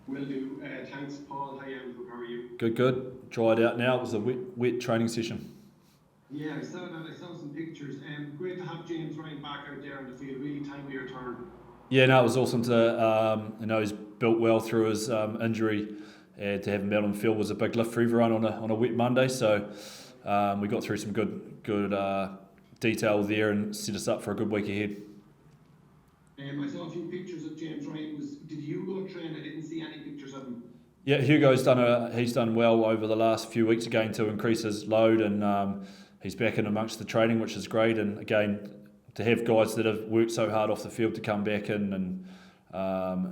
Will do. Thanks, Paul. Hi, Andrew. How are you? Good. Dried out now. It was a wet training session. Yeah, I saw that. I saw some pictures. Great to have James Ryan back out there in the field. Really timely return. Yeah, no, it was awesome to, he's built well through his injury. To have him out on the field was a big lift for everyone on a wet Monday. So we got through some good detail there and set us up for a good week ahead. I saw a few pictures of James Ryan. Did Hugo train? I didn't see any pictures of him. Yeah, he's done well over the last few weeks again to increase his load, and he's back in amongst the training, which is great. And again, to have guys that have worked so hard off the field to come back in, and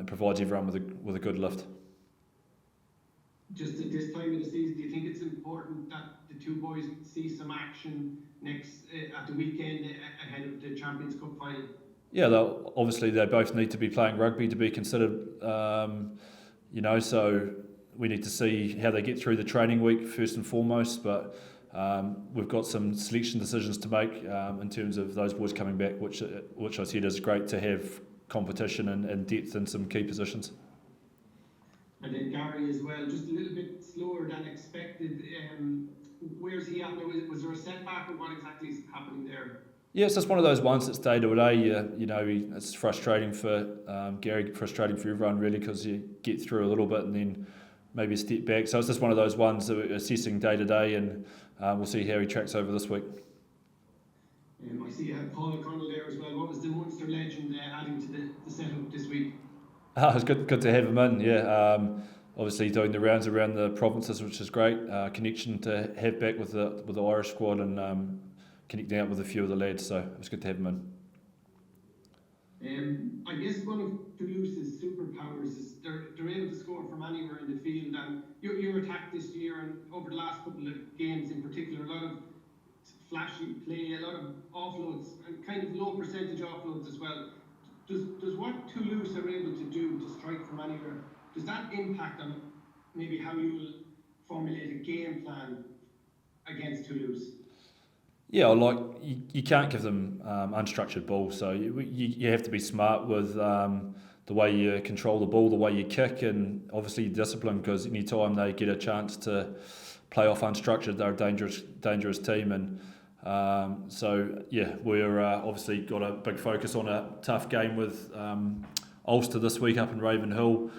it provides everyone with a good lift. Just at this time of the season, do you think it's important that the two boys see some action at the weekend ahead of the Champions Cup final? Yeah, obviously they both need to be playing rugby to be considered. So we need to see how they get through the training week first and foremost. But we've got some selection decisions to make in terms of those boys coming back, which I said is great to have competition and depth in some key positions. And then Gary as well, just a little bit slower than expected. Where's he at now? Was there a setback, or what exactly is happening there? Yeah, it's just one of those ones that's day to day. It's frustrating for Gary, frustrating for everyone really, because you get through a little bit and then maybe a step back. So it's just one of those ones that we're assessing day to day, and we'll see how he tracks over this week. I see Paul O'Connell there as well. What was the Munster legend adding to the setup this week? It's good to have him in, yeah. Obviously doing the rounds around the provinces, which is great. Connection to have back with the Irish squad, and connecting out with a few of the lads, so it was good to have him in. I guess one of Toulouse's superpowers is they're able to score from anywhere in the field, and your attack this year and over the last couple of games in particular, a lot of flashy play, a lot of offloads, and kind of low percentage offloads as well. Does what Toulouse are able to do to strike from anywhere, does that impact on maybe how you will formulate a game plan against Toulouse? Yeah, you can't give them unstructured ball, so you have to be smart with the way you control the ball, the way you kick, and obviously discipline, because any time they get a chance to play off unstructured, they're a dangerous team. And we're obviously got a big focus on a tough game with Ulster this week up in Ravenhill,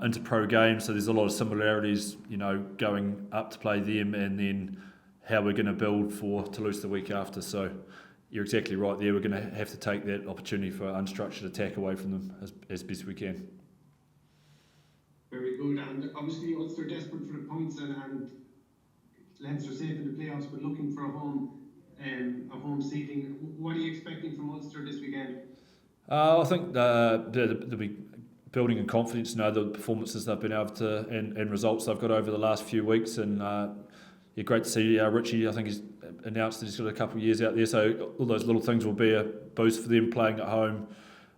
into pro games. So there's a lot of similarities, going up to play them, and then how we're going to build for Toulouse the week after. So you're exactly right there. We're going to have to take that opportunity for unstructured attack away from them as best we can. Very good. And obviously Ulster desperate for the points, and Leinster safe in the playoffs, but looking for a home seating. What are you expecting from Ulster this weekend? I think they'll be building in confidence. The performances they've been able to and results they've got over the last few weeks, and great to see Richie. I think he's announced that he's got a couple of years out there, so all those little things will be a boost for them playing at home.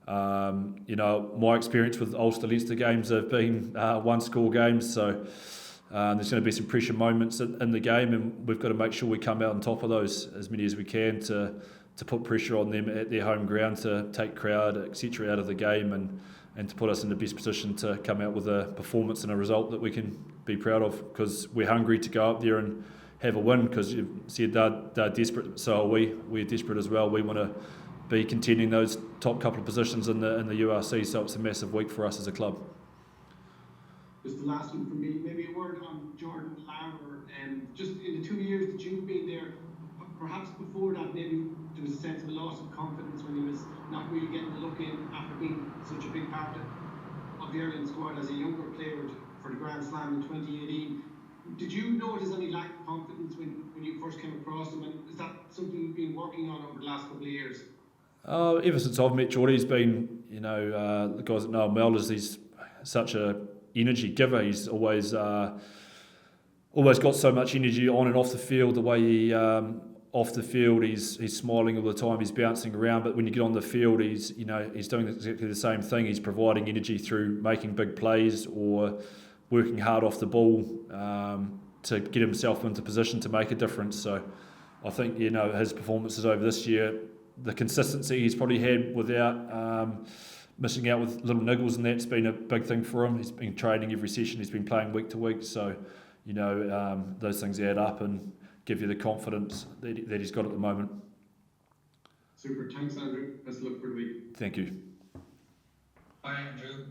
My experience with Ulster Leinster games have been one-score games, so there's going to be some pressure moments in the game, and we've got to make sure we come out on top of those as many as we can to put pressure on them at their home ground, to take crowd, etc. out of the game, and to put us in the best position to come out with a performance and a result that we can be proud of, because we're hungry to go up there and have a win, because you said they're desperate, so are we. We're desperate as well. We want to be contending those top couple of positions in the URC, so it's a massive week for us as a club. Just the last one from me, maybe a word on Jordan Larmour, and just in the 2 years that you've been there, perhaps before that maybe there was a sense of a loss of confidence when he was not really getting the look in after being such a big part of the Ireland squad as a younger player for the Grand Slam in 2018. Did you notice any lack of confidence when you first came across him, and is that something you've been working on over the last couple of years? Ever since I've met Jordy, he's been, the guys that know him well, he's such a energy giver. He's always got so much energy on and off the field. The way he off the field, he's smiling all the time. He's bouncing around, but when you get on the field, he's doing exactly the same thing. He's providing energy through making big plays or working hard off the ball to get himself into position to make a difference. So I think his performances over this year, the consistency he's probably had without missing out with little niggles, and that's been a big thing for him. He's been training every session, he's been playing week to week, so those things add up and give you the confidence that he's got at the moment. Super, thanks Andrew, best of luck for the week. Thank you. Hi Andrew,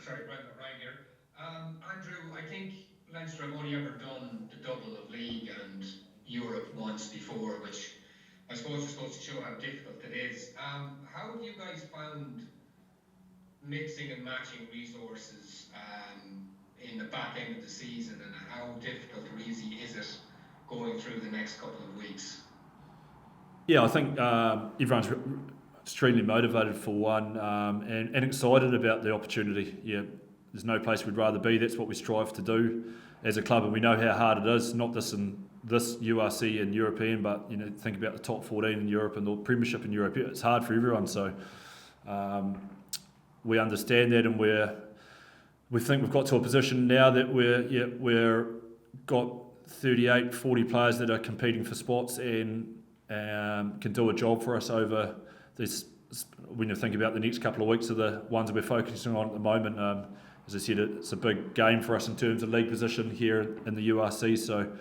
sorry Ryan here. Andrew, I think Leinster have only ever done the double of league and Europe once before, which I suppose just goes to show how difficult it is. How have you guys found mixing and matching resources in the back end of the season, and how difficult or easy is it going through the next couple of weeks? Yeah, I think everyone's extremely motivated for one, and excited about the opportunity. Yeah, there's no place we'd rather be. That's what we strive to do as a club, and we know how hard it is. Not this in this URC and European, but think about the top 14 in Europe and the Premiership in Europe. It's hard for everyone, so we understand that, and we think we've got to a position now that we're got 38, 40 players that are competing for spots and can do a job for us over this. When you think about the next couple of weeks, are the ones that we're focusing on at the moment. As I said, it's a big game for us in terms of league position here in the URC, so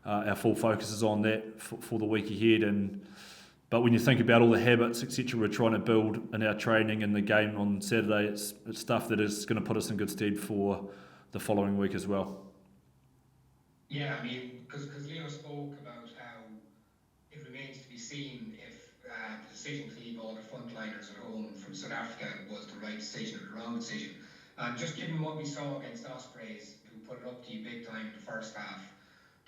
our full focus is on that for the week ahead. But when you think about all the habits, etc., we're trying to build in our training and the game on Saturday, it's stuff that is going to put us in good stead for the following week as well. Yeah, I mean, because Leo spoke about how it remains to be seen if the decision to leave all the frontliners at home from South Africa was the right decision or the wrong decision. And just given what we saw against Ospreys, who put it up to you big time in the first half,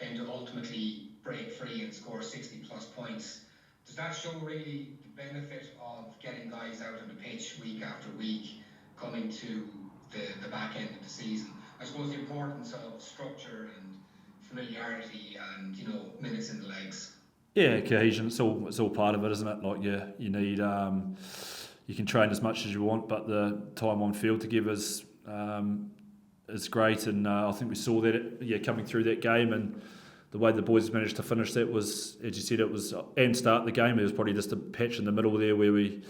then to ultimately break free and score 60 plus points, does that show really the benefit of getting guys out on the pitch week after week, coming to the back end of the season? I suppose the importance of structure and familiarity and minutes in the legs. Yeah, cohesion. It's all part of it, isn't it? Like you need you can train as much as you want, but the time on field together is great, and I think we saw that coming through that game, and the way the boys managed to finish that was, as you said, and start the game. It was probably just a patch in the middle there where we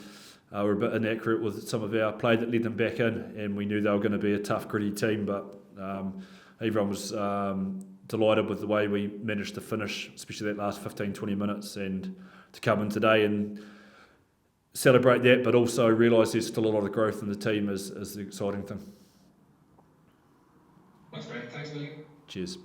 were a bit inaccurate with some of our play that led them back in, and we knew they were going to be a tough, gritty team, but everyone was delighted with the way we managed to finish, especially that last 15-20 minutes, and to come in today and celebrate that, but also realise there's still a lot of growth in the team is the exciting thing. That's great. Thanks, William. Cheers.